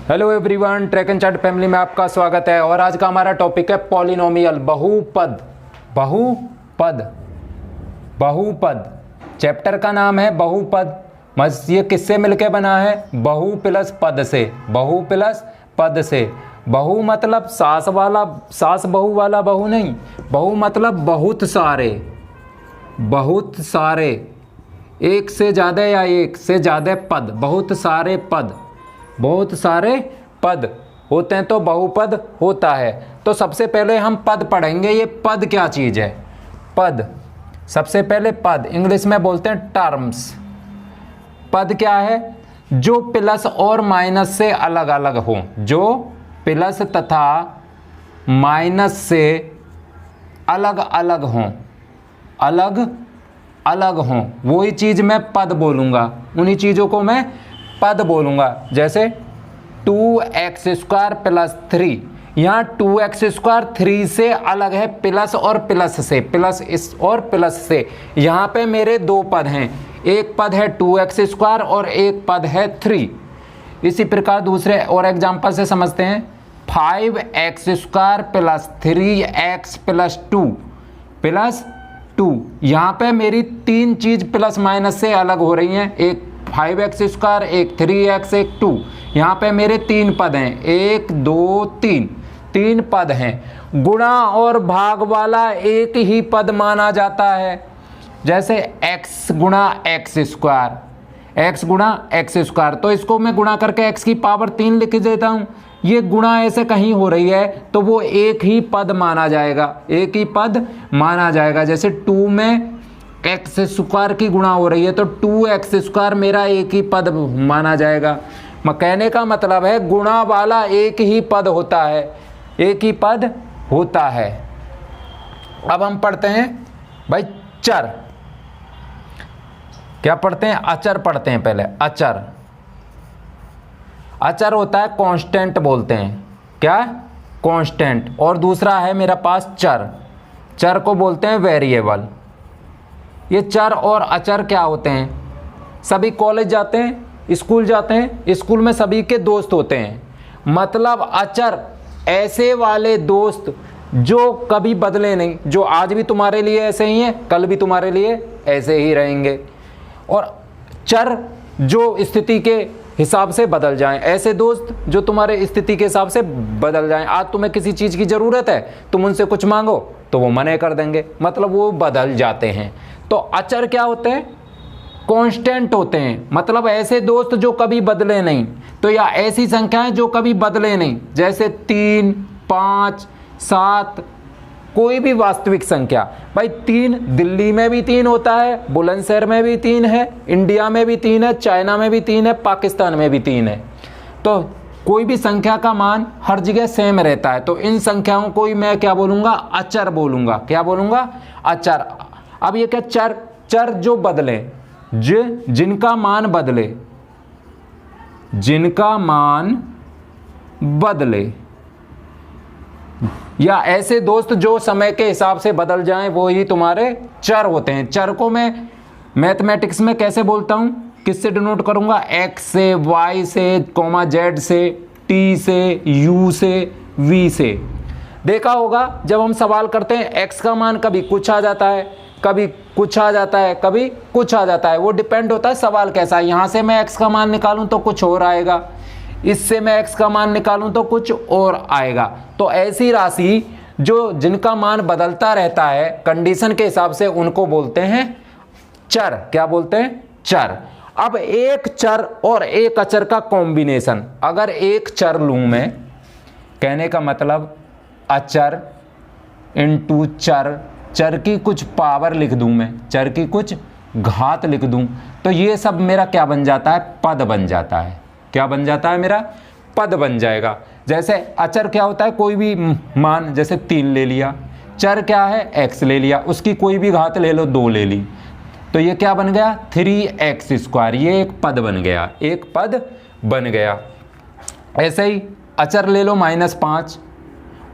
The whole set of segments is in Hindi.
Hello everyone, track and chart family में आपका स्वागत है। और आज का हमारा टॉपिक है पॉलिनोमियल, बहुपद। बहुपद बहुपद चैप्टर का नाम है बहुपद। बस ये किससे मिलके बना है? बहु प्लस पद से। बहु प्लस पद से। बहु मतलब सास वाला, सास बहु वाला बहु नहीं। बहु मतलब बहुत सारे, बहुत सारे, एक से ज़्यादा या एक से ज़्यादा पद, बहुत सारे पद, बहुत सारे पद होते हैं तो बहुपद होता है। तो सबसे पहले हम पद पढ़ेंगे। ये पद क्या चीज़ है? पद, सबसे पहले पद इंग्लिश में बोलते हैं टर्म्स। पद क्या है? जो प्लस और माइनस से अलग अलग हो, जो प्लस तथा माइनस से अलग अलग हों, अलग अलग हों, वही चीज़ मैं पद बोलूँगा। उन्हीं चीज़ों को मैं पद बोलूँगा। जैसे 2x² प्लस 3, यहाँ 2x² 3 से अलग है, प्लस और प्लस से, प्लस इस और प्लस से। यहाँ पे मेरे दो पद हैं, एक पद है 2x² और एक पद है 3। इसी प्रकार दूसरे और एग्जाम्पल से समझते हैं। 5x² plus 3x plus 2 plus 2। यहाँ पे मेरी तीन चीज़ प्लस माइनस से अलग हो रही हैं, एक 5x², एक 3x, एक 2। यहाँ पे मेरे तीन पद हैं, 1 2 3, तीन पद हैं। गुणा और भाग वाला एक ही पद माना जाता है। जैसे x गुणा x², x गुणा x², तो इसको मैं गुणा करके x की पावर 3 लिख देता हूँ। ये गुणा ऐसे कहीं हो रही है तो वो एक ही पद माना जाएगा, एक ही पद माना जाएगा। जैसे 2 में x² की गुणा हो रही है तो 2x² मेरा एक ही पद माना जाएगा। कहने का मतलब है गुणा वाला एक ही पद होता है, एक ही पद होता है। अब हम पढ़ते हैं भाई चर। क्या पढ़ते हैं? अचर पढ़ते हैं पहले। अचर, अचर होता है कांस्टेंट बोलते हैं। क्या? कांस्टेंट। और दूसरा है मेरा पास चर, चर को बोलते हैं वेरिएबल। ये चर और अचर क्या होते हैं? सभी कॉलेज जाते हैं, स्कूल जाते हैं, स्कूल में सभी के दोस्त होते हैं। मतलब अचर ऐसे वाले दोस्त जो कभी बदले नहीं, जो आज भी तुम्हारे लिए ऐसे ही हैं, कल भी तुम्हारे लिए ऐसे ही रहेंगे। और चर जो स्थिति के हिसाब से बदल जाएं, ऐसे दोस्त जो तुम्हारे स्थिति के हिसाब से बदल जाएं। आज तुम्हें किसी चीज़ की ज़रूरत है, तुम उनसे कुछ मांगो तो वो मना कर देंगे, मतलब वो बदल जाते हैं। तो अचर क्या होते हैं? कांस्टेंट होते हैं, मतलब ऐसे दोस्त जो कभी बदले नहीं। तो या ऐसी संख्याएं जो कभी बदले नहीं, जैसे 3 5 7, कोई भी वास्तविक संख्या। भाई 3 दिल्ली में भी 3 होता है, बुलंदशहर में भी 3 है, इंडिया में भी 3 है, चाइना में भी 3 है, पाकिस्तान में भी 3 है। तो कोई भी संख्या का मान हर जगह सेम रहता है। तो इन संख्याओं को ही मैं क्या बोलूँगा? अचर बोलूँगा। क्या बोलूँगा? अचर। अब ये क्या? चर, चर जो बदले, जिनका मान बदले, जिनका मान बदले, या ऐसे दोस्त जो समय के हिसाब से बदल जाएं, वो ही तुम्हारे चर होते हैं। चर को मैं मैथमेटिक्स में कैसे बोलता हूं? किससे डिनोट करूंगा? x से, y से, z से, t से, u से, v से। देखा होगा जब हम सवाल करते हैं x का मान कभी कुछ आ जाता है, कभी कुछ आ जाता है, कभी कुछ आ जाता है। वो डिपेंड होता है सवाल कैसा है। यहाँ से मैं x का मान निकालूं तो कुछ और आएगा, इससे मैं x का मान निकालूं तो कुछ और आएगा। तो ऐसी राशि जो जिनका मान बदलता रहता है कंडीशन के हिसाब से, उनको बोलते हैं चर। क्या बोलते हैं? चर। अब एक चर और एक अचर का कॉम्बिनेशन, अगर एक चर लूं मैं, कहने का मतलब अचर इनटू चर, चर की कुछ पावर लिख दूं मैं, चर की कुछ घात लिख दूं, तो ये सब मेरा क्या बन जाता है? पद बन जाता है। क्या बन जाता है? मेरा पद बन जाएगा। जैसे अचर क्या होता है? कोई भी मान, जैसे 3 ले लिया। चर क्या है? x ले लिया, उसकी कोई भी घात ले लो, 2 ले ली, तो ये क्या बन गया? 3x²। ये एक पद बन गया, एक पद बन गया। ऐसे ही अचर ले लो -5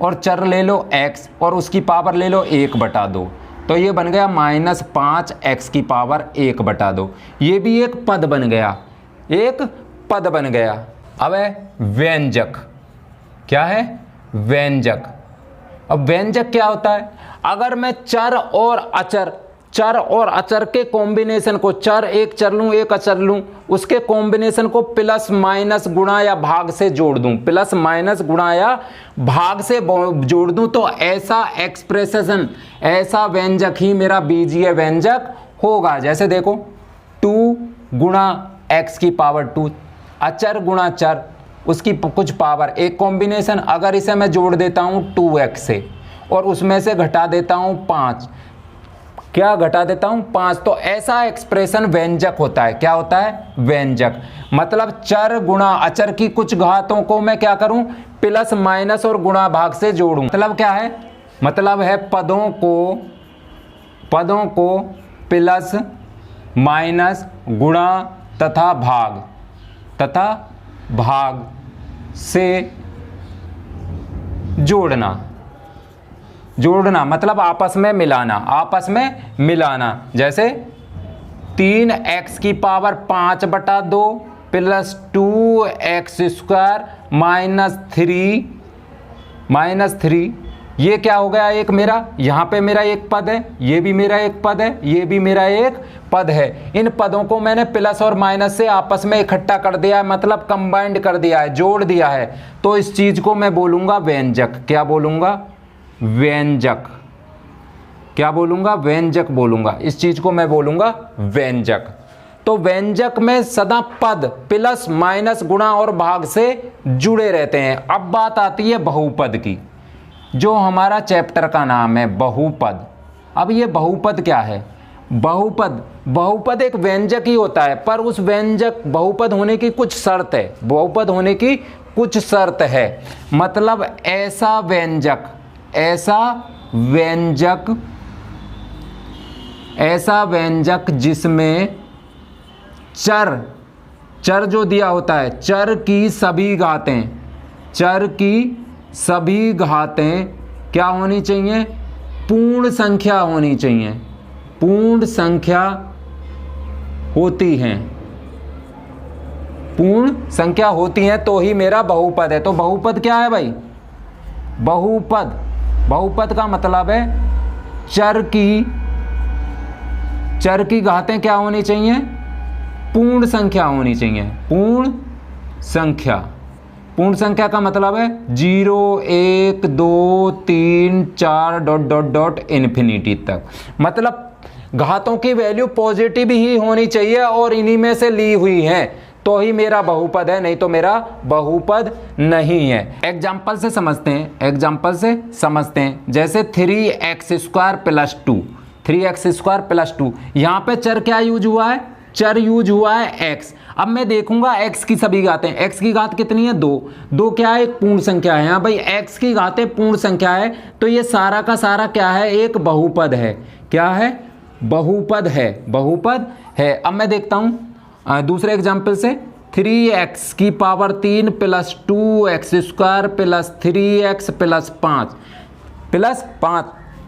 और चर ले लो x और उसकी पावर ले लो 1/2, तो ये बन गया -5x की पावर 1/2। ये भी एक पद बन गया, एक पद बन गया। अब है व्यंजक। क्या है? व्यंजक। अब व्यंजक क्या होता है? अगर मैं चर और अचर के कॉम्बिनेशन को, चर एक चर लूं एक अचर लूं, उसके कॉम्बिनेशन को प्लस माइनस गुणा या भाग से जोड़ दूं, प्लस माइनस गुणा या भाग से जोड़ दूं, तो ऐसा एक्सप्रेशन, ऐसा व्यंजक ही मेरा बीजीय व्यंजक होगा। जैसे देखो 2 गुणा x की पावर 2, अचर गुणा चर, उसकी कुछ पावर, एक कॉम्बिनेशन। अगर इसे मैं जोड़ देता हूं 2x से और उसमें से घटा देता हूं 5, क्या घटा देता हूं 5, तो ऐसा एक्सप्रेशन व्यंजक होता है। क्या होता है? व्यंजक। मतलब चर गुणा अचर की कुछ घातों को मैं क्या करूं? प्लस माइनस और गुणा भाग से जोड़ूं। मतलब क्या है? मतलब है पदों को प्लस माइनस गुणा तथा भाग से जोड़ना मतलब आपस में मिलाना। जैसे 3x की power 5/2 plus 2x square minus 3, ये क्या हो गया? एक मेरा, यहाँ पे मेरा एक पद है, ये भी मेरा एक पद है, ये भी मेरा एक पद है। इन पदों को मैंने प्लस और माइनस से आपस में इकट्ठा कर दिया है, मतलब कंबाइंड कर दिया है, जोड़ दिया है। तो इस चीज को मैं बोलूंगा व्यंजक। क्या बोलूंगा? व्यंजक। क्या बोलूंगा? व्यंजक बोलूंगा। इस चीज को मैं बोलूंगा व्यंजक। तो व्यंजक में सदा पद प्लस माइनस गुणा और भाग से जुड़े रहते हैं। अब बात आती है बहुपद की, जो हमारा चैप्टर का नाम है बहुपद। अब ये बहुपद क्या है? बहुपद एक व्यंजक ही होता है, पर उस व्यंजक बहुपद होने की कुछ शर्त है। बहुपद होने की कुछ शर्त है। मतलब ऐसा व्यंजक जिसमें चर जो दिया होता है, चर की सभी घातें क्या होनी चाहिए? पूर्ण संख्या होनी चाहिए। पूर्ण संख्या होती हैं तो ही मेरा बहुपद है। तो बहुपद क्या है भाई? बहुपद का मतलब है चर की घातें क्या होनी चाहिए? पूर्ण संख्या होनी चाहिए। पूर्ण संख्या का मतलब है 0 1 2 3 4 ... इन्फिनिटी तक। मतलब घातों की वैल्यू पॉजिटिव ही होनी चाहिए और इन्हीं में से ली हुई है, तो ही मेरा बहुपद है, नहीं तो मेरा बहुपद नहीं है। एग्जाम्पल से समझते हैं। जैसे 3x² + 2, यहाँ पे चर क्या यूज हुआ है? चर यूज हुआ है x। अब मैं देखूंगा x की सभी घातें। x की घात कितनी है? 2 क्या है? एक पूर्ण संख्या है। हाँ भाई, x की घातें पूर्ण संख्या है, तो ये सारा का सारा क्या है? एक बहुपद है। क्या है? बहुपद है। अब मैं देखता हूं दूसरे एग्जाम्पल से। 3x की पावर 3 + 2x² + 3x + 5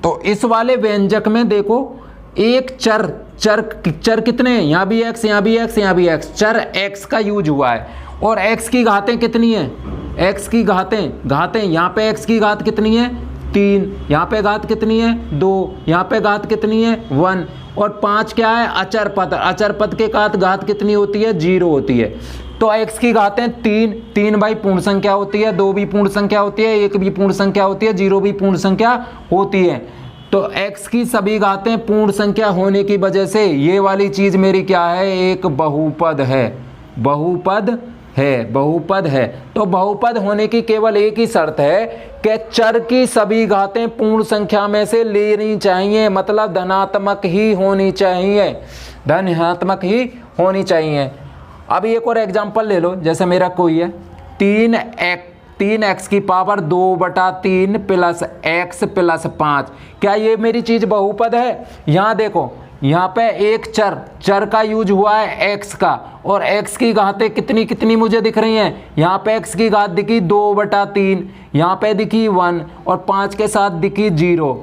तो इस वाले व्यंजक में देखो, एक चर कितने हैं? यहाँ भी x, यहाँ भी x, यहाँ भी x, चर x का यूज हुआ है। और x की घातें कितनी है? x की घातें यहाँ पे x की घात कितनी है? 3, यहाँ पे घात कितनी है? 2, यहाँ पे घात कितनी है? 1, और 5 क्या है? अचर पद के घात कितनी होती है? 0 होती है। तो x की घातें 3 भाई पूर्ण संख्या होती है, 2 भी पूर्ण संख्या होती है, 1 भी पूर्ण संख्या होती है, 0 भी पूर्ण संख्या होती है। तो x की सभी घातें पूर्ण संख्या होने की वजह से ये वाली चीज मेरी क्या है? एक बहुपद है। तो बहुपद होने की केवल एक ही शर्त है कि चर की सभी घातें पूर्ण संख्या में से लेनी चाहिए, मतलब धनात्मक ही होनी चाहिए। अब एक और एग्जांपल ले लो। जैसे मेरा कोई है 3x की पावर 2/3 + x + 5, क्या ये मेरी चीज बहुपद है? यहाँ देखो, यहाँ पे एक चर का यूज हुआ है x का, और x की घातें कितनी मुझे दिख रही हैं? यहाँ पे x की घात दिखी 2/3, यहाँ पे दिखी 1 और 5 के साथ दिखी 0।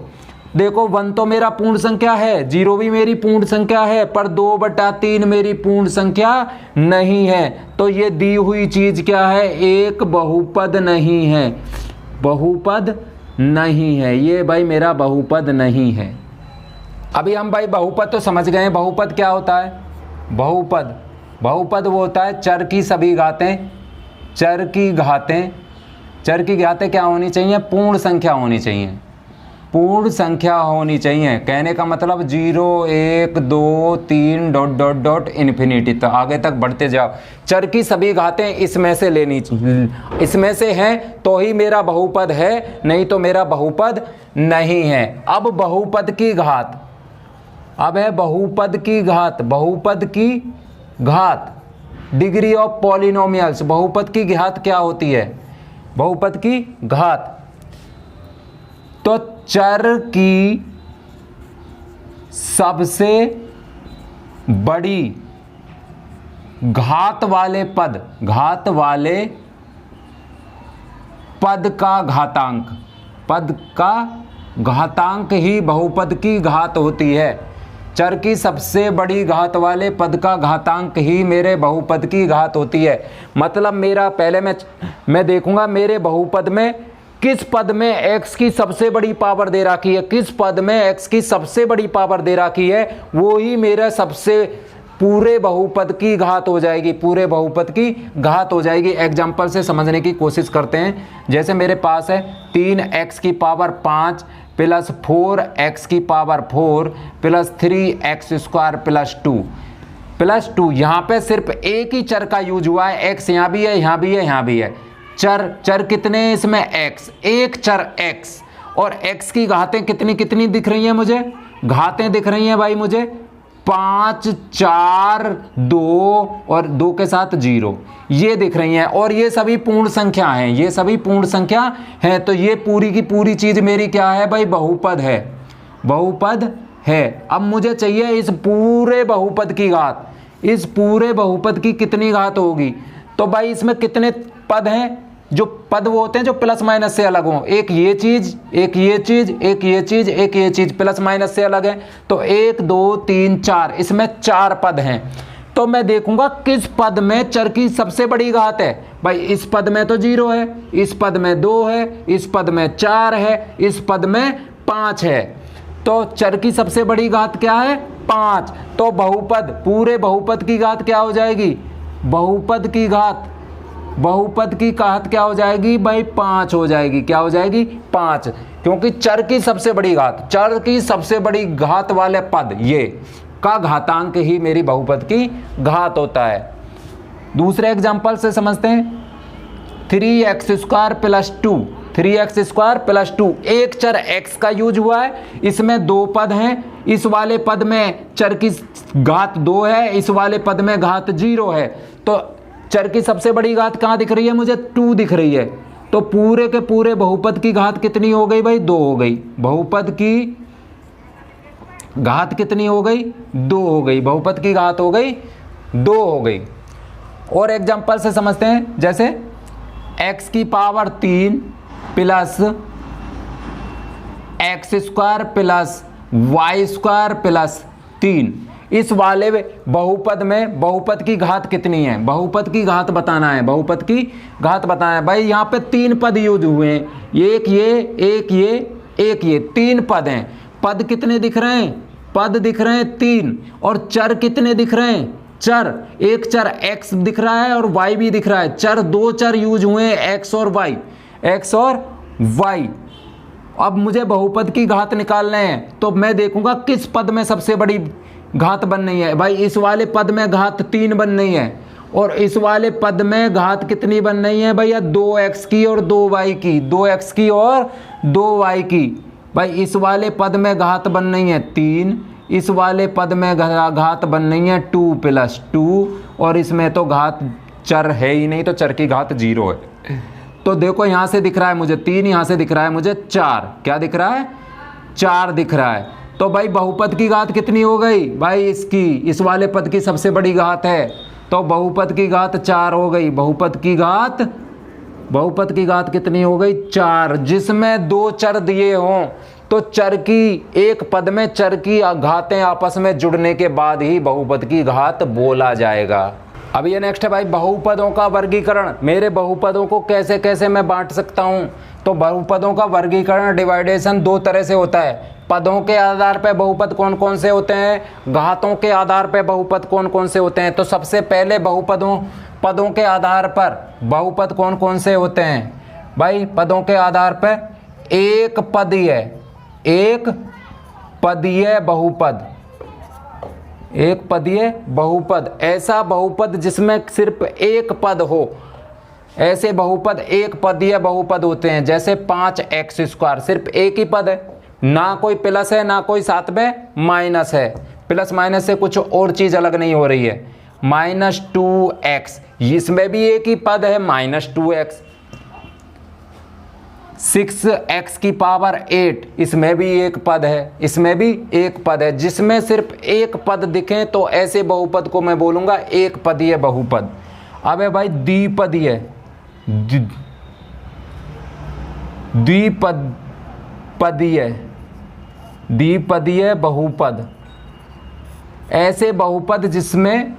देखो 1 तो मेरा पूर्ण संख्या है, 0 भी मेरी पूर्ण संख्या है, पर 2/3 मेरी पूर्ण संख्या नहीं है। तो ये दी हुई चीज क्या है? एक बहुपद नहीं है, बहुपद नहीं है, ये भाई मेरा बहुपद नहीं है। अभी हम भाई बहुपद तो समझ गए हैं। बहुपद क्या होता है? बहुपद वो होता है चर की सभी घातें, चर की घातें क्या होनी चाहिए? पूर्ण संख्या होनी चाहिए, पूर्ण संख्या होनी चाहिए। कहने का मतलब 0 1 2 3 डॉट डॉट डॉट इन्फिनिटी, तो आगे तक बढ़ते जाओ। चर की सभी घातें इसमें से लेनी चाहिए, इसमें से हैं तो ही मेरा बहुपद है, नहीं तो मेरा बहुपद नहीं है। अब बहुपद की घात, अब है बहुपद की घात, बहुपद की घात, डिग्री ऑफ पॉलिनोमियल्स। बहुपद की घात क्या होती है? बहुपद की घात तो चर की सबसे बड़ी घात वाले पद, घात वाले पद का घातांक, पद का घातांक ही बहुपद की घात होती है। चर की सबसे बड़ी घात वाले पद का घातांक ही मेरे बहुपद की घात होती है। मतलब मेरा पहले मैं देखूंगा मेरे बहुपद में किस पद में x की सबसे बड़ी पावर दे रखी है, किस पद में x की सबसे बड़ी पावर दे रखी है, वो ही मेरा सबसे पूरे बहुपद की घात हो जाएगी, पूरे बहुपद की घात हो जाएगी। एग्जाम्पल से समझने की कोशिश करते हैं। जैसे मेरे पास है 3x की पावर 5 प्लस 4x की पावर 4 प्लस 3x² प्लस 2 यहाँ पे सिर्फ एक ही चर का यूज हुआ है, x यहाँ भी है, यहाँ भी है, यहाँ भी है। चर कितने हैं इसमें? x, एक चर x, और x की घातें कितनी दिख रही हैं मुझे? घातें दिख रही हैं भाई मुझे 5 4 2 और 2 के साथ 0, ये दिख रही हैं। और ये सभी पूर्ण संख्या हैं, ये सभी पूर्ण संख्या हैं। तो ये पूरी की पूरी चीज मेरी क्या है भाई? बहुपद है, बहुपद है। अब मुझे चाहिए इस पूरे बहुपद की घात, इस पूरे बहुपद की कितनी घात होगी? तो भाई इसमें कितने पद हैं? जो पद वो होते हैं जो प्लस माइनस से अलग हों, एक ये चीज, एक ये चीज, एक ये चीज, एक ये चीज, प्लस माइनस से अलग है। तो 1 2 3 4, इसमें 4 पद हैं। तो मैं देखूंगा किस पद में चर की सबसे बड़ी घात है। भाई इस पद में तो 0 है, इस पद में 2 है, इस पद में 4 है, इस पद में 5 है। तो चर की सबसे बड़ी घात क्या है? 5। तो बहुपद, पूरे बहुपद की घात क्या हो जाएगी? बहुपद की घात, बहुपद की घात क्या हो जाएगी भाई? 5 हो जाएगी। क्या हो जाएगी? 5, क्योंकि चर की सबसे बड़ी घात, चर की सबसे बड़ी घात वाले पद ये का घातांक ही मेरी बहुपद की घात होता है। दूसरे एग्जांपल से समझते हैं। 3x² प्लस 2, 3x² प्लस 2, एक चर x का यूज हुआ है, इसमें 2 पद हैं। इस वाले पद में चर की घात 2 है, इस वाले पद में घात 0 है। तो चर की सबसे बड़ी घात कहाँ दिख रही है मुझे? 2 दिख रही है। तो पूरे के पूरे बहुपद की घात कितनी हो गई भाई? 2 हो गई। बहुपद की घात कितनी हो गई? 2 हो गई। बहुपद की घात हो गई 2 हो गई। और एग्जांपल से समझते हैं। जैसे x की power 3 plus x² plus y² plus 3, इस वाले बहुपद में बहुपद की घात कितनी है? बहुपद की घात बताना है, बहुपद की घात बताना है। भाई यहाँ पे 3 पद यूज हुए हैं, एक ये, एक ये, एक ये, 3 पद हैं। पद कितने दिख रहे हैं? पद दिख रहे हैं 3। और चर कितने दिख रहे हैं? चर, एक चर x दिख रहा है और y भी दिख रहा है। चर, 2 चर यूज हुए हैं, x और y, x और y। अब मुझे बहुपद की घात निकालना है, तो मैं देखूंगा किस पद में सबसे बड़ी घात बन रही है। भाई इस वाले पद में घात 3 बन रही है, और इस वाले पद में घात कितनी बन रही है भैया? 2x की और 2y की, 2x की और 2y की। भाई इस वाले पद में घात बन रही है 3, इस वाले पद में घात बन रही है 2 प्लस 2, और इसमें तो घात चर है ही नहीं, तो चर की घात 0 है। तो देखो यहाँ से दिख रहा है मुझे 3, यहाँ से दिख रहा है मुझे 4। क्या दिख रहा है? 4 दिख रहा है। तो भाई बहुपद की घात कितनी हो गई? भाई इसकी, इस वाले पद की सबसे बड़ी घात है, तो बहुपद की घात 4 हो गई। बहुपद की घात कितनी हो गई? 4, जिसमें 2 चर दिए हों। तो चर की, एक पद में चर की घातें आपस में जुड़ने के बाद ही बहुपद की घात बोला जाएगा। अब ये नेक्स्ट है भाई बहुपदों का वर्गीकरण। मेरे बहुपदों को कैसे कैसे मैं बांट सकता हूँ? तो बहुपदों का वर्गीकरण डिवाइडेशन दो तरह से होता है। पदों के आधार पर बहुपद कौन कौन से होते हैं, घातों के आधार पर बहुपद कौन कौन से होते हैं। तो सबसे पहले पदों के आधार पर बहुपद कौन कौन से होते हैं भाई? पदों के आधार पर एक पदीय बहुपद, एक पदीय बहुपद, ऐसा बहुपद जिसमें सिर्फ एक पद हो, ऐसे बहुपद एक पदीय बहुपद होते हैं। जैसे 5x², सिर्फ एक ही पद है, ना कोई प्लस है ना कोई साथ में माइनस है। प्लस माइनस से कुछ और चीज अलग नहीं हो रही है। -2x, इसमें भी एक ही पद है -2x। 6x⁸, इसमें भी एक पद है, इसमें भी एक पद है। जिसमें सिर्फ एक पद दिखे तो ऐसे बहुपद को मैं बोलूंगा एक पदीय बहुपद। अब है भाई द्विपदीय बहुपद, ऐसे बहुपद जिसमें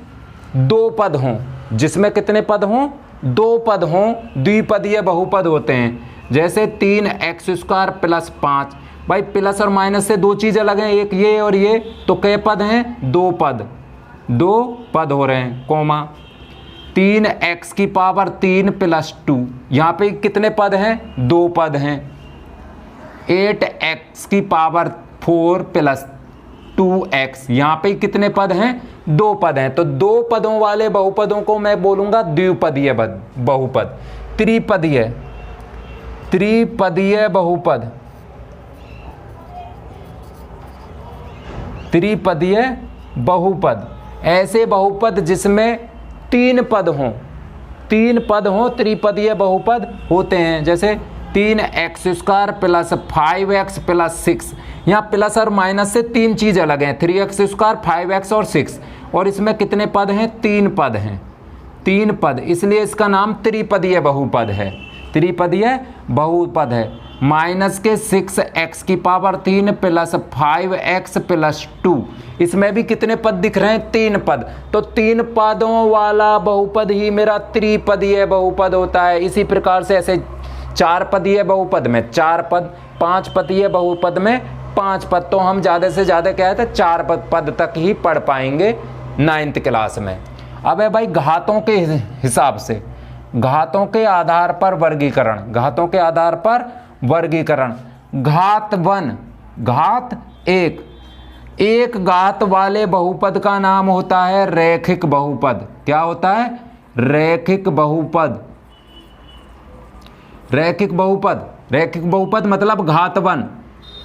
दो पद हों, जिसमें कितने पद हों? दो पद हों, द्विपदीय बहुपद होते हैं। जैसे 3x² + 5, भाई प्लस और माइनस से दो चीज़ अलग हैं, एक ये और ये, तो कई पद हैं? दो पद हो रहे हैं। कोमा 3x⁻³ + 2, यहाँ पे कितने पद हैं? दो पद हैं। 8x⁴ + 2x, यहाँ पे कितने पद हैं? दो पद हैं। तो दो पदों वाले बहुपदों को मैं बोलूंगा द्विपदीय बहुपद। त्रिपदीय बहुपद, ऐसे बहुपद जिसमें तीन पद हों, त्रिपदीय बहुपद होते हैं। जैसे 3x² + 5x + 6, यहाँ प्लस और माइनस से तीन चीज अलग हैं। 3x², 5x और 6, और इसमें कितने पद हैं? तीन पद, इसलिए इसका नाम त्रिपदीय बहुपद है। त्रिपदीय बहुपद है। -6x⁻³ + 5x + 2, इसमें भी कितने पद दिख रहे हैं? तीन पद। तो तीन पदों वाला बहुपद ही मेरा त्रिपदीय बहुपद होता है। इसी प्रकार से ऐसे चार पदीय बहुपद में चार पद, पांच पदीय बहुपद में पांच पद। तो हम ज़्यादा से ज़्यादा क्या है, चार पद तक ही पढ़ पाएंगे 9th क्लास में। अब है भाई घातों के हिसाब से, घातों के आधार पर वर्गीकरण, घात 1, घात 1, एक घात वाले बहुपद का नाम होता है रैखिक बहुपद। क्या होता है? रैखिक बहुपद। रैखिक बहुपद मतलब घात 1।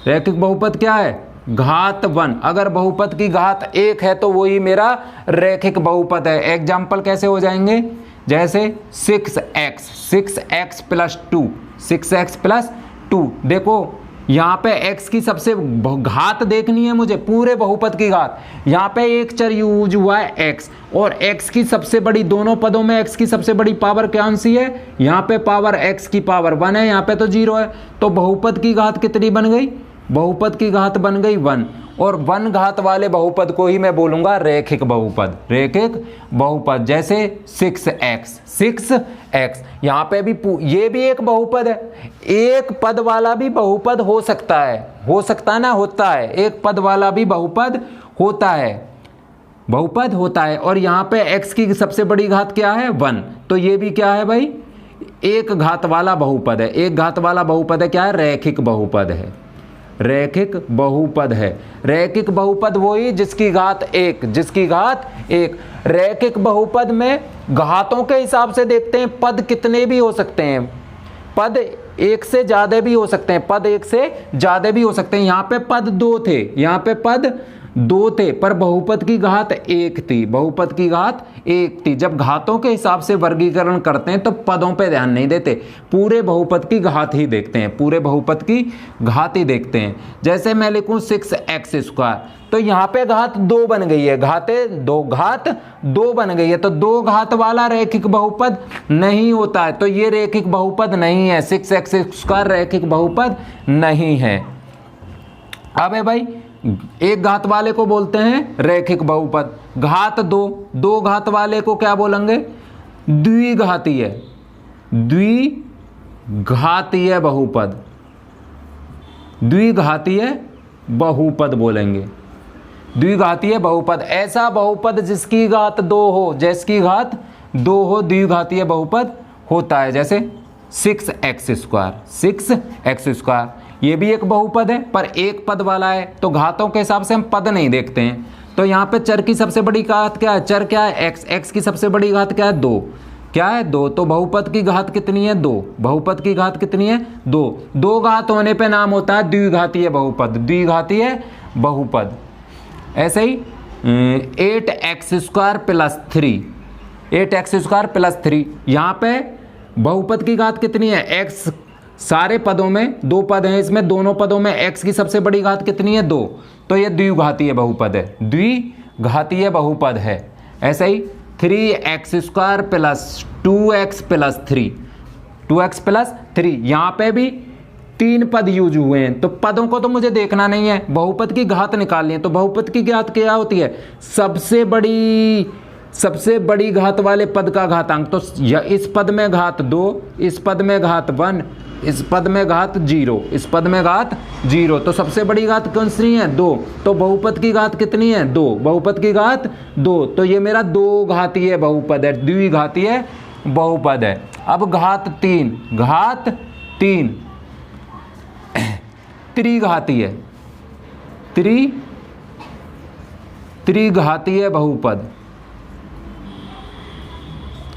रैखिक बहुपद क्या है? घात 1। अगर बहुपद की घात 1 है तो वही मेरा रैखिक बहुपद है। एग्जाम्पल कैसे हो जाएंगे? जैसे 6x + 2, देखो यहाँ पे x की सबसे घात देखनी है मुझे, पूरे बहुपद की घात। यहाँ पे एक चर यूज हुआ है x, और x की सबसे बड़ी, दोनों पदों में x की सबसे बड़ी पावर कौन सी है? यहाँ पे पावर x⁻1 है, यहाँ पे तो 0 है। तो बहुपद की घात कितनी बन गई? बहुपद की घात बन गई 1, और 1 घात वाले बहुपद को ही मैं बोलूंगा रैखिक बहुपद। रैखिक बहुपद जैसे 6x, यहाँ पे भी ये भी एक बहुपद है। एक पद वाला भी बहुपद हो सकता है ना, होता है। एक पद वाला भी बहुपद होता है, और यहाँ पे x की सबसे बड़ी घात क्या है? 1। तो ये भी क्या है भाई? एक घात वाला बहुपद है। एक घात वाला बहुपद है, क्या है? रैखिक बहुपद है। रैखिक बहुपद वही जिसकी घात 1, रैखिक बहुपद में घातों के हिसाब से देखते हैं, पद कितने भी हो सकते हैं, पद एक से ज्यादा भी हो सकते हैं, यहाँ पे पद 2 थे, पर बहुपद की घात 1 थी। जब घातों के हिसाब से वर्गीकरण करते हैं तो पदों पे ध्यान नहीं देते, पूरे बहुपद की घात ही देखते हैं। जैसे मैं लिखूं 6x², तो यहाँ पे घात 2 बन गई है, घात 2 बन गई है। तो 2 घात वाला रैखिक बहुपद नहीं होता है, तो ये रैखिक बहुपद नहीं है। 6x² रैखिक बहुपद नहीं है। अब है भाई, एक घात वाले को बोलते हैं रैखिक बहुपद। घात दो, दो घात वाले को क्या बोलेंगे? द्विघातीय, द्विघातीय बहुपद, द्विघातीय बहुपद बोलेंगे, द्विघातीय बहुपद। ऐसा बहुपद जिसकी घात दो हो, जिसकी घात दो हो, द्विघातीय बहुपद होता है। जैसे 6x स्क्वायर, 6x स्क्वायर ये भी एक बहुपद है, पर एक पद वाला है, तो घातों के हिसाब से हम पद नहीं देखते हैं। तो यहाँ पे चर की सबसे बड़ी घात क्या है? चर क्या है? x। x की सबसे बड़ी घात क्या है? 2। क्या है? 2। तो बहुपद की घात कितनी है? 2। बहुपद की घात कितनी है? 2। 2 घात होने पे नाम होता है द्विघातीय बहुपद, द्विघातीय बहुपद। ऐसे ही 8x square plus 3, 8x square plus 3, यहाँ पे बहुपद की घात कितनी है? x। सारे पदों में 2 पद हैं, इसमें दोनों पदों में x की सबसे बड़ी घात कितनी है? 2। तो ये द्विघातीय बहुपद है, द्विघातीय बहुपद है। ऐसे ही 3x square plus 2x plus 3, 2x plus 3, यहाँ पे भी 3 पद यूज हुए हैं। तो पदों को तो मुझे देखना नहीं है, बहुपद की घात निकालनी है। तो बहुपद की घात क्या होती है? सबसे बड़ी घात वाले पद का घातांक। तो इस पद में घात 2, इस पद में घात 1, इस पद में घात 0, इस पद में घात 0। तो सबसे बड़ी घात कौन सी है? 2। तो बहुपद की घात कितनी है? 2। बहुपद की घात 2। तो ये मेरा 2 घातीय बहुपद है, द्विघातीय बहुपद है। अब घात 3, घात 3 त्रिघातीय, त्रिघातीय बहुपद,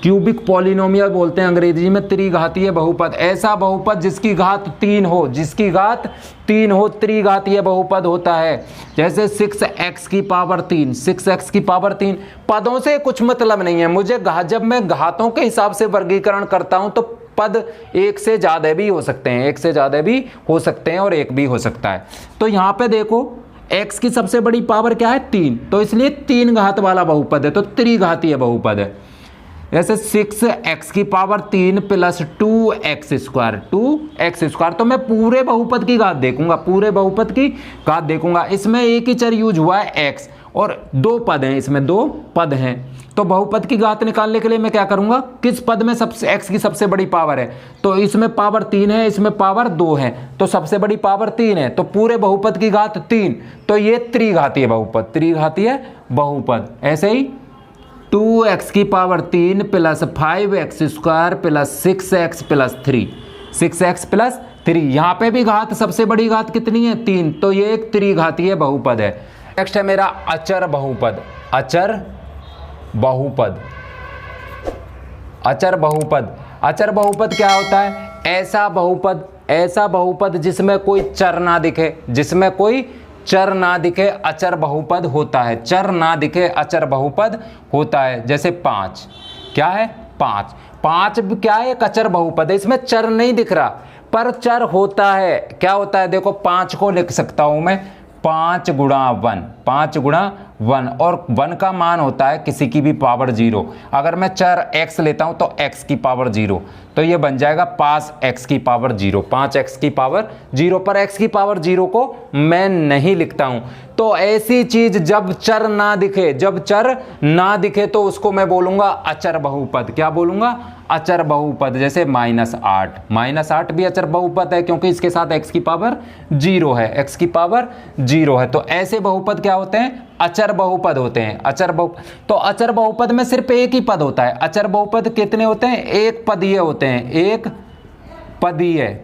क्यूबिक पॉलिनोमियल बोलते हैं अंग्रेजी में, त्रिघातीय बहुपद। ऐसा बहुपद जिसकी घात 3 हो, जिसकी घात 3 हो, त्रिघातीय बहुपद होता है। जैसे 6x की पावर 3, 6x की पावर 3। पदों से कुछ मतलब नहीं है मुझे, जब मैं घातों के हिसाब से वर्गीकरण करता हूं तो पद एक से ज्यादा भी हो सकते हैं, एक से ज्यादा भी हो सकते हैं और एक भी हो सकता है। तो यहां पे देखो x की सबसे बड़ी पावर क्या है? 3, तो इसलिए 3 घात वाला बहुपद है, तो त्रिघातीय बहुपद है। जैसे 6x की power 3 plus 2x square, 2x square. तो मैं पूरे बहुपद की घात देखूंगा, पूरे बहुपद की घात देखूंगा। इसमें एक ही चर यूज हुआ है x, और 2 पद हैं, इसमें 2 पद हैं। तो बहुपद की घात निकालने के लिए मैं क्या करूंगा? किस पद में सबसे x की सबसे बड़ी पावर है? तो इसमें पावर 3 है, इसमें पावर 2 है, तो सबसे बड़ी पावर 3 है, तो पूरे बहुपद की घात 3। तो ये त्रिघातीय बहुपद, त्रिघातीय बहुपद। ऐसे ही 2x की power 3 plus 5x square plus 6x plus 3, 6x plus 3। यहाँ पे भी घात, सबसे बड़ी घात कितनी है? 3। तो ये एक त्रिघातीय बहुपद है। नेक्स्ट है मेरा अचर बहुपद, अचर बहुपद, अचर बहुपद। अचर बहुपद क्या होता है? ऐसा बहुपद जिसमें कोई चर ना दिखे, जिसमें कोई चर ना दिखे, अचर बहुपद होता है। चर ना दिखे अचर बहुपद होता है। जैसे 5, क्या है? 5, 5 क्या है? एक अचर बहुपद है, इसमें चर नहीं दिख रहा पर चर होता है। क्या होता है? देखो 5 को लिख सकता हूं मैं 5 गुणा 1, 5 गुणा 1, और 1 का मान होता है किसी की भी पावर 0। अगर मैं चर x लेता हूं तो x की पावर 0, तो ये बन जाएगा 5x की पावर 0, 5x की पावर 0। पर x की पावर 0 को मैं नहीं लिखता हूं। तो ऐसी चीज जब चर ना दिखे, जब चर ना दिखे तो उसको मैं बोलूंगा अचर बहुपद। क्या बोलूंगा? अचर बहुपद। जैसे -8, -8 भी अचर बहुपद है क्योंकि इसके साथ x की पावर 0 है, x की पावर 0 है। तो ऐसे बहुपद क्या होते हैं? अचर बहुपद होते हैं। अचर बहुपद, तो अचर बहुपद में सिर्फ एक ही पद होता है। अचर बहुपद कितने होते हैं? एक पदीय होते हैं, एक पदीय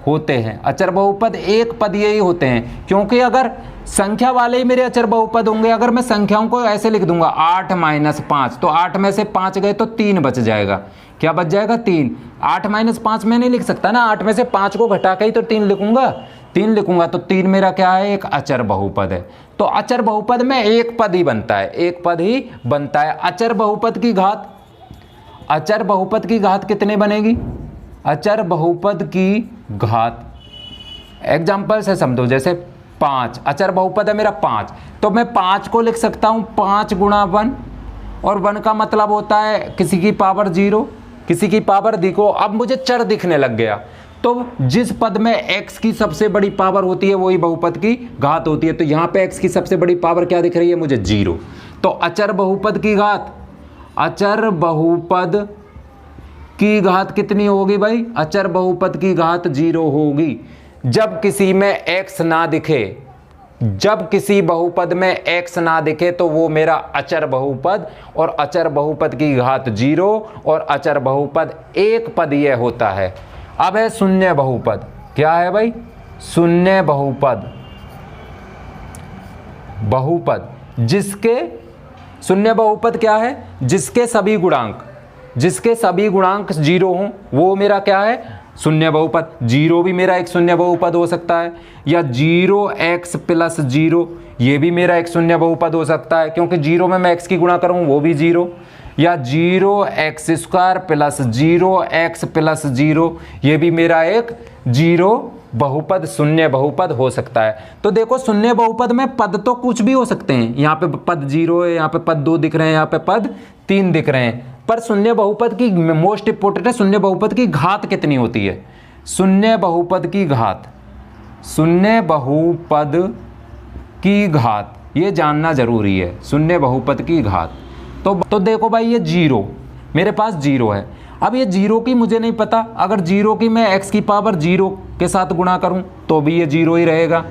होते हैं। अचर बहुपद एक पदीय ही होते हैं, क्योंकि अगर संख्या वाले ही मेरे अचर बहुपद होंगे, अगर मैं संख्याओं को ऐसे लिख दूंगा 8 - 5, तो 8 में से 5 गए तो 3 बच जाएगा। क्या बच जाएगा? 3। 8 - 5 में नहीं लिख सकता ना, 8 में से 5 को घटा के ही तो 3 लिखूंगा, 3 लिखूंगा। तो 3 मेरा क्या है? एक अचर बहुपद है। तो अचर बहुपद में एक पद ही बनता है, एक पद ही बनता है। अचर बहुपद की घात, अचर बहुपद की घात कितने बनेगी? अचर बहुपद की घात एग्जाम्पल से समझो। जैसे 5 अचर बहुपद है मेरा 5, तो मैं 5 को लिख सकता हूं 5 गुणा 1, और 1 का मतलब होता है किसी की पावर 0, किसी की पावर देखो। अब मुझे चर दिखने लग गया, तो जिस पद में x की सबसे बड़ी पावर होती है वही बहुपद की घात होती है। तो यहाँ पे x की सबसे बड़ी पावर क्या दिख रही है मुझे? 0। तो अचर बहुपद की घात, अचर बहुपद की घात कितनी होगी भाई? अचर बहुपद की घात 0 होगी जब किसी में x ना दिखे। जब किसी बहुपद में x ना दिखे तो वो मेरा अचर बहुपद, और अचर बहुपद की घात 0 और अचर बहुपद एक पदीय होता है। अब है शून्य बहुपद। क्या है भाई? शून्य बहुपद। बहुपद जिसके, शून्य बहुपद क्या है? जिसके सभी गुणांक, जिसके सभी गुणांक 0 हों वो मेरा क्या है? शून्य बहुपद। 0 भी मेरा एक शून्य बहुपद हो सकता है, या 0x + 0 ये भी मेरा एक शून्य बहुपद हो सकता है, क्योंकि 0 में मैं x की गुणा करूँ वो भी 0, या 0x² + 0x + 0 ये भी मेरा एक 0 बहुपद, शून्य बहुपद हो सकता है। तो देखो शून्य बहुपद में पद तो कुछ भी हो सकते हैं। यहाँ पे पद 0 है, यहाँ पे पद 2 दिख रहे हैं, यहाँ पे पद 3 दिख रहे हैं, पर शून्य बहुपद की मोस्ट इंपोर्टेंट है, शून्य बहुपद की घात कितनी होती है? शून्य बहुपद की घात, शून्य बहुपद की घात ये जानना जरूरी है। शून्य बहुपद की घात तो देखो भाई ये 0 मेरे पास 0 है। अब ये 0 की मुझे नहीं पता, अगर 0 की मैं x की पावर 0 के साथ गुणा करूं तो भी ये 0 ही रहेगा।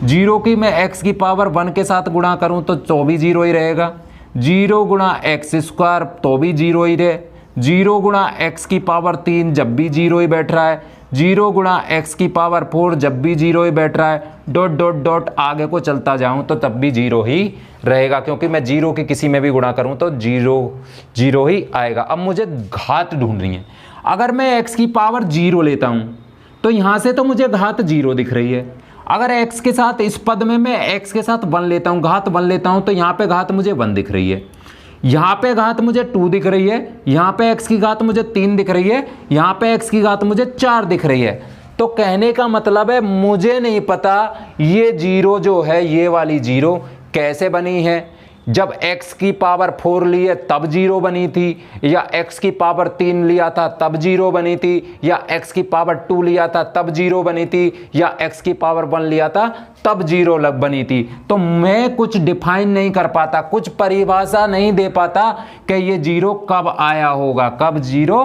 0 की मैं x की पावर 1 के साथ गुणा करूं तो भी 0 ही रहेगा। 0 गुणा x² तो भी 0 ही रहे। 0 गुणा x की पावर 3 जब भी 0 ही बैठ रहा है। 0 गुणा x की पावर 4 जब भी 0 ही बैठ रहा है। डॉट डॉट डॉट आगे को चलता जाऊं तो तब भी 0 ही रहेगा, क्योंकि मैं 0 की किसी में भी गुणा करूं तो 0 ही आएगा। अब मुझे घात ढूंढनी है। अगर मैं x की पावर 0 लेता हूं तो यहां से तो मुझे घात 0 दिख रही है। अगर x के साथ इस पद में मैं x के साथ 1 लेता हूं, घात 1 लेता हूं, तो यहाँ पे घात मुझे 1 दिख रही है, यहाँ पे घात मुझे 2 दिख रही है, यहाँ पे x की घात मुझे 3 दिख रही है, यहाँ पे x की घात मुझे 4 दिख रही है। तो कहने का मतलब है मुझे नहीं पता ये 0 जो है, ये वाली 0 कैसे बनी है। जब x की पावर 4 लिए तब 0 बनी थी, या x की पावर 3 लिया था तब 0 बनी थी, या x की पावर 2 लिया था तब 0 बनी थी, या x की पावर 1 लिया था तब 0 बनी थी। तो मैं कुछ डिफाइन नहीं कर पाता, कुछ परिभाषा नहीं दे पाता कि ये 0 कब आया होगा, कब 0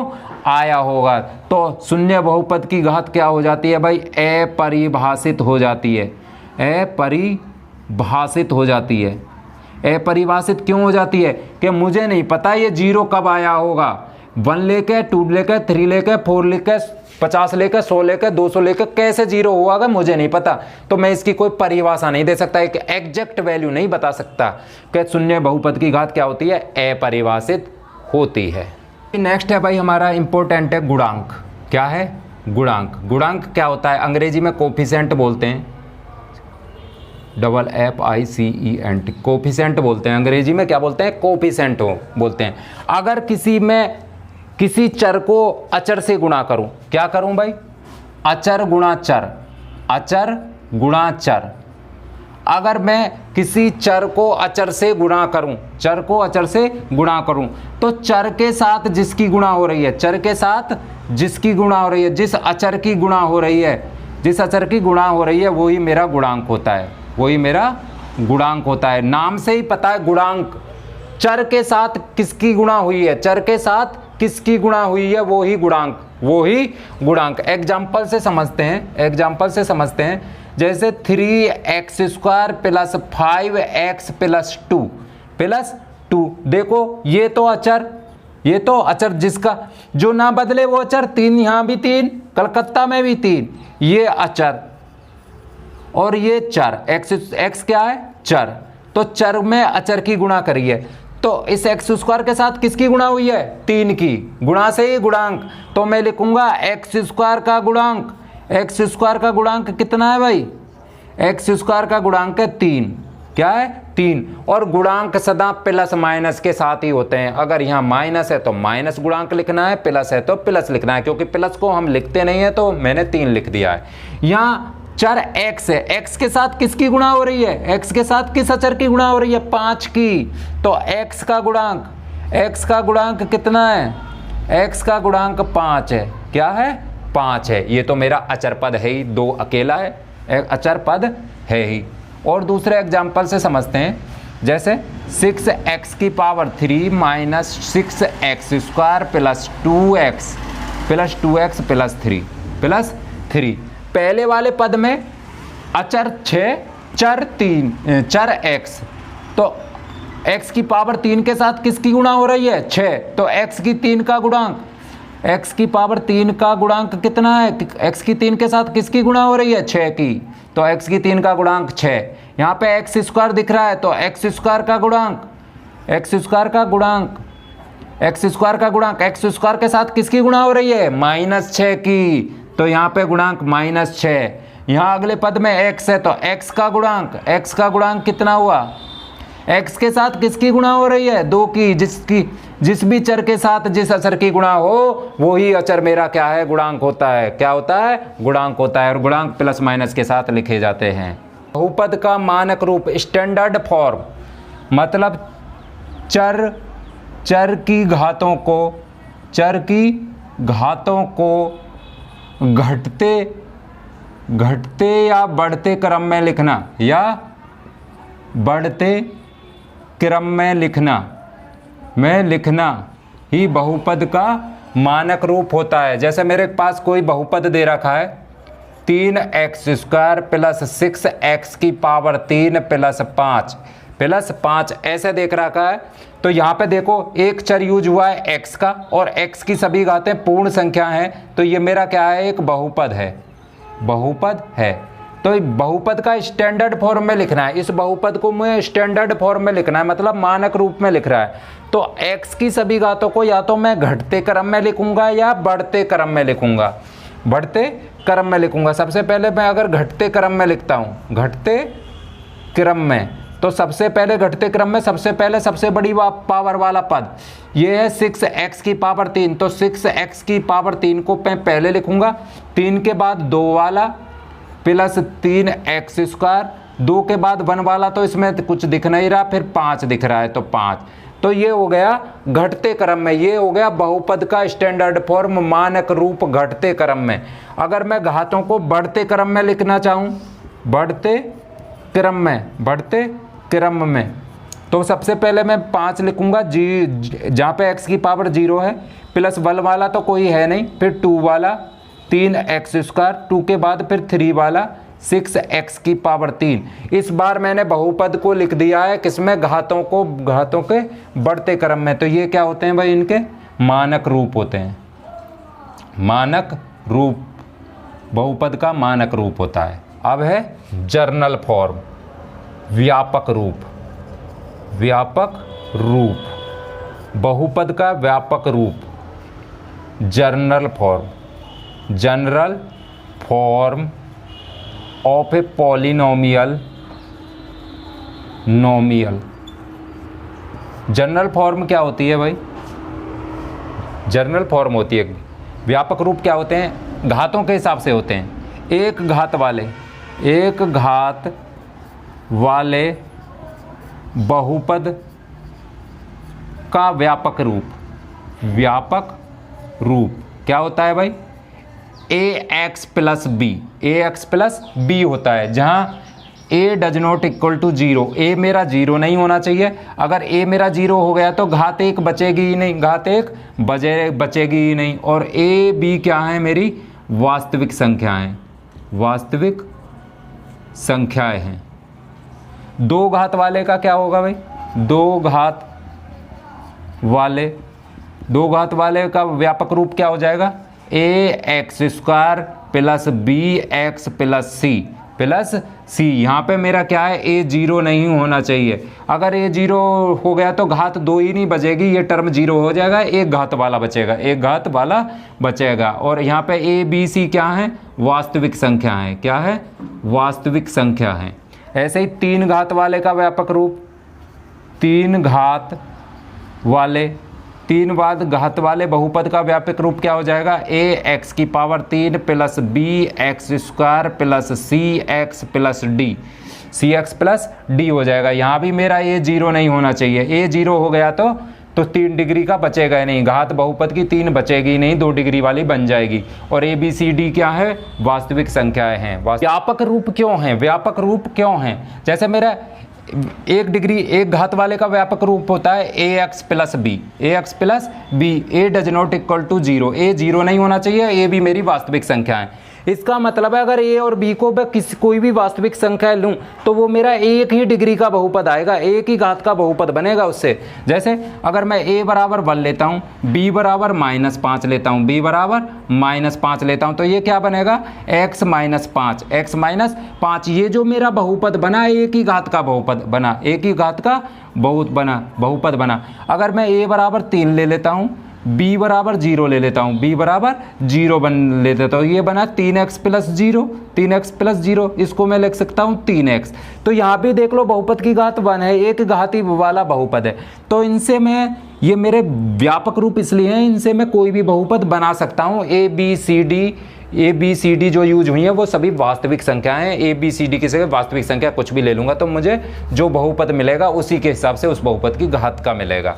आया होगा। तो शून्य बहुपद की घात क्या हो जाती है भाई? अपरिभाषित हो जाती है। अपरिभाषित हो जाती है। अपरिभाषित क्यों हो जाती है? कि मुझे नहीं पता ये 0 कब आया होगा। 1 लेके, 2 लेके, 3 लेके, 4 लेके, 50 लेके, 100 लेके, 200 लेके कैसे 0 हुआ मुझे नहीं पता। तो मैं इसकी कोई परिभाषा नहीं दे सकता, एक एग्जैक्ट वैल्यू नहीं बता सकता कि शून्य बहुपद की घात क्या होती है, अपरिभाषित होती है। नेक्स्ट है भाई हमारा इंपॉर्टेंट है गुणांक। क्या है? गुणांक। गुणांक क्या होता है? अंग्रेजी में कोफिशिएंट बोलते हैं, FICENT, कोफिशिएंट बोलते हैं अंग्रेजी में। क्या बोलते हैं? कोफिशिएंट बोलते हैं। अगर किसी चर को अचर से गुणा करूं, क्या करूं भाई? अचर गुणा चर, अचर गुणा चर। अगर मैं किसी चर को अचर से गुणा करूं, चर को अचर से गुणा करूं, तो चर के साथ जिसकी गुणा हो रही है, चर के साथ जिसकी गुणा हो रही है, जिस अचर की गुणा हो रही है, जिस अचर की गुणा हो रही है वही मेरा गुणांक होता है, वही मेरा गुणांक होता है। नाम से ही पता है गुणांक, चर के साथ किसकी गुणा हुई है, चर के साथ किसकी गुणा हुई है वही गुणांक, वही गुणांक। एग्जाम्पल से समझते हैं, एग्जाम्पल से समझते हैं। जैसे 3x² + 5x + 2 देखो ये तो अचर, ये तो अचर जिसका जो ना बदले वो अचर। 3 यहाँ भी 3, कलकत्ता में भी 3, ये अचर और ये चर। x क्या है? चर। तो चर में अचर की गुणा करी है, तो इस x² के साथ किसकी गुणा हुई है? 3 की। गुणा से ही गुणांक, तो मैं लिखूंगा x² का गुणांक। x² का गुणांक कितना है भाई? x² का गुणांक है 3। क्या है? 3। और गुणांक सदा प्लस माइनस के साथ ही होते हैं। अगर यहाँ माइनस है तो माइनस गुणांक लिखना है, प्लस है तो प्लस लिखना है, क्योंकि प्लस को हम लिखते नहीं है तो मैंने 3 लिख दिया है। यहाँ चर x है, x के साथ किसकी गुणा हो रही है? x के साथ किस अचर की गुणा हो रही है? 5 की। तो x का गुणांक, x का गुणांक कितना है? x का गुणांक 5 है। क्या है? 5 है। ये तो मेरा अचर पद है ही, 2 अकेला है, एक अचर पद है ही। और दूसरे एग्जाम्पल से समझते हैं, जैसे 6x की power 3 minus 6x square plus 2x plus 3 पहले वाले पद में अचर 6 चर x, तो x की पावर 3 के साथ किसकी गुणा हो रही है? 6, तो x की 3 का गुणांक, x की पावर 3 का गुणांक कितना है? x की 3 के साथ किसकी गुणा हो रही है? 6 की, तो x की 3 का गुणांक 6। यहाँ पे x स्क्वायर दिख रहा है, तो x स्क्वायर का गुणांक x स्क्वायर के साथ किसकी गुणा हो रही है? -6 की, तो यहाँ पे गुणांक -6। यहाँ अगले पद में x है, तो x का गुणांक कितना हुआ? x के साथ किसकी गुणा हो रही है? 2 की, जिस भी चर के साथ जिस अचर की गुणा हो वो ही अचर मेरा क्या है? गुणांक होता है। क्या होता है? गुणांक होता है। और गुणांक प्लस माइनस के साथ लिखे जाते हैं। बहुपद का मानक रूप, स्टैंडर्ड फॉर्म, मतलब चर की घातों को घटते या बढ़ते क्रम में लिखना ही बहुपद का मानक रूप होता है। जैसे मेरे पास कोई बहुपद दे रखा है 3x स्क्वायर प्लस 6x की पावर 3 प्लस 5 ऐसे देख रखा है, तो यहाँ पे देखो एक चर यूज हुआ है x का, और x की सभी घातें पूर्ण संख्या हैं, तो ये मेरा क्या है? एक बहुपद है। तो बहुपद का स्टैंडर्ड फॉर्म में लिखना है। इस बहुपद को मुझे स्टैंडर्ड फॉर्म में लिखना है, मतलब मानक रूप में लिख रहा है। तो x की सभी घातों को या तो मैं घटते क्रम में लिखूंगा या बढ़ते क्रम में लिखूंगा। सबसे पहले मैं अगर घटते क्रम में लिखता हूँ, तो सबसे पहले घटते क्रम में सबसे बड़ी पावर वाला पद ये है 6x की पावर 3, तो 6x की पावर 3 को मैं पहले लिखूंगा, 3 के बाद 2 वाला प्लस 3x स्क्वायर, 2 के बाद 1 वाला, तो इसमें कुछ दिख नहीं रहा, फिर 5 दिख रहा है, तो 5। तो ये हो गया घटते क्रम में, ये हो गया बहुपद का स्टैंडर्ड फॉर्म, मानक रूप घटते क्रम में। अगर मैं घातों को बढ़ते क्रम में लिखना चाहूँ, बढ़ते क्रम में, तो सबसे पहले मैं 5 लिखूंगा, जहाँ पे x की पावर 0 है, प्लस 1 वाला तो कोई है नहीं, फिर 2 वाला 3x स्क्वायर, 2 के बाद फिर 3 वाला 6x की पावर 3। इस बार मैंने बहुपद को लिख दिया है किसमें? घातों के बढ़ते क्रम में। तो ये क्या होते हैं भाई? इनके मानक रूप होते हैं। मानक रूप बहुपद का मानक रूप होता है। अब है जर्नल फॉर्म, व्यापक रूप, बहुपद का व्यापक रूप, general form of a polynomial नोमियल। General form क्या होती है भाई? जनरल फॉर्म होती है। व्यापक रूप क्या होते हैं? घातों के हिसाब से होते हैं। एक घात वाले बहुपद का व्यापक रूप क्या होता है भाई? ax प्लस बी होता है, जहाँ a does not equal to 0। a मेरा 0 नहीं होना चाहिए। अगर a मेरा 0 हो गया तो घात 1 बचेगी ही नहीं, और a b क्या है? मेरी वास्तविक संख्याएं हैं। 2 घात वाले का क्या होगा भाई? 2 घात वाले का व्यापक रूप क्या हो जाएगा? ax square plus bx plus c। यहाँ पे मेरा क्या है? a 0 नहीं होना चाहिए। अगर a 0 हो गया तो घात 2 ही नहीं बचेगी, ये टर्म 0 हो जाएगा, एक घात वाला बचेगा। और यहाँ पे a b c क्या है? वास्तविक संख्या है। क्या है? वास्तविक संख्या है। ऐसे ही 3 घात वाले का व्यापक रूप, 3 घात वाले बहुपद का व्यापक रूप क्या हो जाएगा? ax की power 3 plus bx square plus cx plus d हो जाएगा। यहाँ भी मेरा a 0 नहीं होना चाहिए। a 0 हो गया तो तो 3 डिग्री का बचेगा नहीं, घात बहुपद की 3 बचेगी नहीं, 2 डिग्री वाली बन जाएगी। और ए बी सी डी क्या है, वास्तविक संख्याएं हैं। व्यापक रूप क्यों हैं, व्यापक रूप क्यों हैं, जैसे मेरा 1 डिग्री 1 घात वाले का व्यापक रूप होता है A X plus B, A X plus B, A does not equal to 0, A 0 नहीं होना चाहिए, ए भी मेरी वास्तविक संख्या है। इसका मतलब है अगर ए और बी को मैं कोई भी वास्तविक संख्या लूं तो वो मेरा एक ही डिग्री का बहुपद आएगा, एक ही घात का बहुपद बनेगा उससे। जैसे अगर मैं a बराबर 1 लेता हूँ, b बराबर -5 लेता हूँ, b बराबर -5 लेता हूँ, तो ये क्या बनेगा, x -5, x -5। ये जो मेरा बहुपद बना एक ही घात का बहुपद बना, एक ही घात का बहुपद बना। अगर मैं a बराबर 3 ले लेता हूँ, b बराबर 0 ले लेता हूँ, b बराबर 0 ले लेता हूँ, ये बना 3x प्लस 0, 3x प्लस 0, इसको मैं लिख सकता हूँ 3x। तो यहाँ पे देख लो बहुपद की घात 1 है, एक घाती वाला बहुपद है, तो इनसे मैं, ये मेरे व्यापक रूप इसलिए हैं, इनसे मैं कोई भी बहुपद बना सकता हूँ। ए बी सी डी जो यूज हुई है वो सभी वास्तविक संख्याएं हैं। ए बी सी डी की जगह वास्तविक संख्या कुछ भी ले लूँगा तो मुझे जो बहुपद मिलेगा उसी के हिसाब से उस बहुपद की घात का मिलेगा।